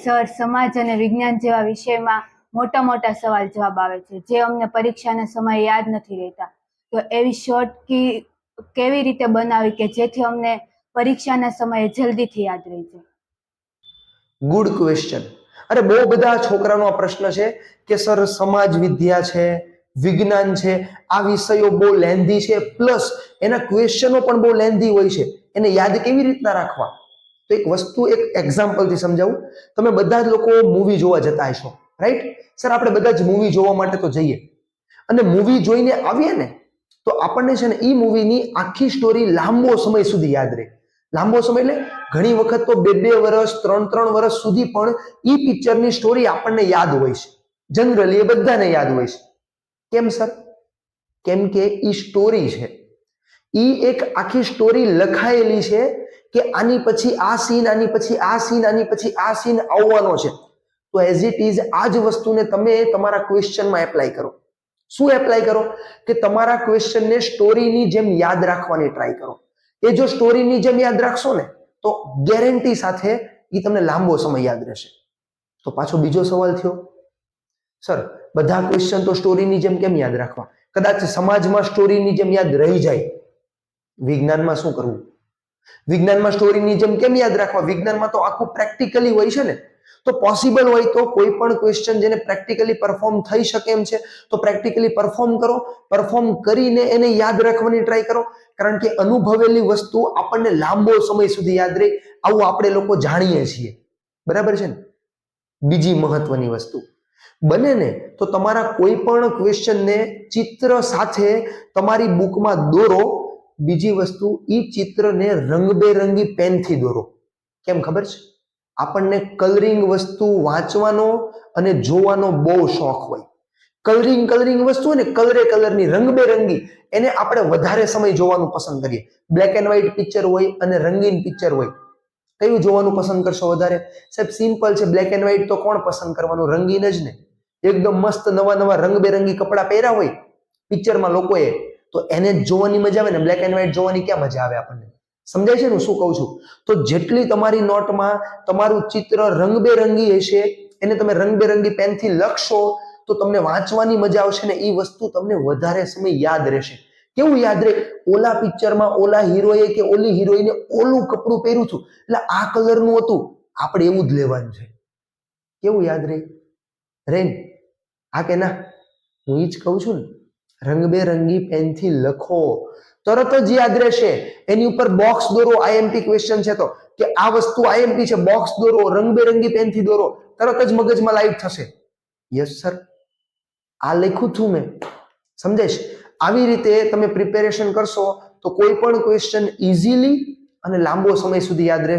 Sir સમાજ અને વિજ્ઞાન જેવા વિષયમાં મોટા મોટા સવાલ જવાબ આવે છે જે અમને પરીક્ષાના સમયે યાદ નથી રહેતા. તો એવી શોર્ટ કી કેવી રીતે બનાવી કે જેથી અમને પરીક્ષાના સમયે જલ્દીથી યાદ રહી જાય? Good question. અરે બહુ બધા છોકરાનો આ પ્રશ્ન છે કે સર સમાજ વિદ્યા છે, વિજ્ઞાન છે, આ વિષયો બહુ લેન્ધી છે, પ્લસ એના ક્વેશ્ચનો પણ બહુ લેન્ધી હોય છે, એને યાદ કેવી રીતના રાખવા? તો એક વસ્તુ એક એક્ઝામ્પલથી સમજાવું. તમે બધા જ લોકો મૂવી જોવા જતા હશો, રાઈટ? સર આપણે બધા જ મૂવી જોવા માટે તો જઈએ, અને મૂવી જોઈને આવીએ ને તો આપણને છે ને એ મૂવીની આખી સ્ટોરી લાંબો સમય સુધી યાદ રહે. લાંબો સમય એટલે ઘણી વખત તો 2-2 વર્ષ 3-3 વર્ષ સુધી પણ ઈ પિક્ચરની સ્ટોરી આપણને યાદ હોય છે. જનરલી એ બધાને યાદ હોય છે. કેમ સર? કેમ કે ઈ સ્ટોરી છે, ઈ એક આખી સ્ટોરી લખાયેલી છે કે આની પછી આ સીન, આની પછી આ સીન, આની પછી આ સીન આવવાનો છે. તો એઝ ઇટ ઇઝ આ જ વસ્તુને તમે તમારા ક્વેશ્ચનમાં એપ્લાય કરો. શું એપ્લાય કરો? કે તમારા ક્વેશ્ચનને સ્ટોરીની જેમ યાદ રાખવાની ટ્રાય કરો. એ જો સ્ટોરીની જેમ યાદ રાખશો ને તો ગેરંટી સાથે એ તમને લાંબો સમય યાદ રહેશે. તો પાછો બીજો સવાલ થયો, સર બધા ક્વેશ્ચન તો સ્ટોરીની જેમ કેમ યાદ રાખવા? કદાચ સમાજમાં સ્ટોરીની જેમ યાદ રહી જાય, વિજ્ઞાનમાં શું કરવું? વિજ્ઞાનમાં સ્ટોરીની જેમ કેમ યાદ રાખવા? વિજ્ઞાનમાં તો આખું પ્રેક્ટિકલી હોય છે ને. તો પોસિબલ હોય તો કોઈ પણ ક્વેશ્ચન જેને પ્રેક્ટિકલી પરફોર્મ થઈ શકે એમ છે તો પ્રેક્ટિકલી પરફોર્મ કરો. પરફોર્મ કરીને એને યાદ રાખવાની ટ્રાય કરો, કારણ કે અનુભવેલી વસ્તુ આપણને લાંબો સમય સુધી યાદ રહે, આવું આપણે લોકો જાણીએ છીએ. બરાબર છે ને? બીજી મહત્વની વસ્તુ બને ને તો તમારા કોઈ પણ ક્વેશ્ચનને ચિત્ર સાથે તમારી બુકમાં દોરો. બીજી વસ્તુ, ઈ ચિત્રને રંગબેરંગી પેનથી દોરો. કેમ ખબર છે? આપણને કલરિંગ વસ્તુ વાંચવાનો અને જોવાનો બહુ શોખ હોય. કલરિંગ વસ્તુ હોય ને, કલરની રંગબેરંગી, એને આપણે વધારે સમય જોવાનું પસંદ કરીએ. બ્લેક એન્ડ વ્હાઈટ પિક્ચર હોય અને રંગીન પિક્ચર હોય, કયું જોવાનું પસંદ કરશો વધારે? સાહેબ સિમ્પલ છે, બ્લેક એન્ડ વ્હાઈટ તો કોણ પસંદ કરવાનું? રંગીન જ ને. એકદમ મસ્ત નવા રંગબેરંગી કપડાં પહેર્યા હોય પિક્ચરમાં લોકોએ, તો એને જ જોવાની મજા આવે ને. બ્લેક એન્ડ વ્હાઈટ જોવાની ક્યાં મજા આવે આપણને? સમજાય છે ને શું કહું છું? તો જેટલી તમારી નોટમાં તમારું ચિત્ર રંગબેરંગી હશે, એને તમે રંગબેરંગી પેનથી લખશો તો તમને વાંચવાની મજા આવશે ને એ વસ્તુ તમને વધારે સમય યાદ રહેશે. કેવું યાદ રહે? ઓલા પિક્ચરમાં ઓલા હીરોએ કે ઓલી હિરોઈને ઓલું કપડું પહેર્યું હતું એટલે આ કલરનું હતું, આપણે એવું જ લેવાનું છે. કેવું યાદ રહે? રેન હા કે ના? હું ઈ જ કહું છું ને, રંગબેરંગી પેનથી લખો, તરત જ યાદ રહેશે. એની ઉપર બોક્સ દોરો. આઈએમપી ક્વેશ્ચન છે તો કે આ વસ્તુ આઈએમપી છે, બોક્સ દોરો, રંગબેરંગી પેનથી દોરો, તરત જ મગજમાં લાઈવ થશે. યસ સર, આ લખ્યું છું મેં. સમજાય? આવી રીતે તમે પ્રિપેરેશન કરશો તો કોઈ પણ ક્વેશ્ચન ઇઝીલી અને લાંબો સમય સુધી યાદ રહેશે.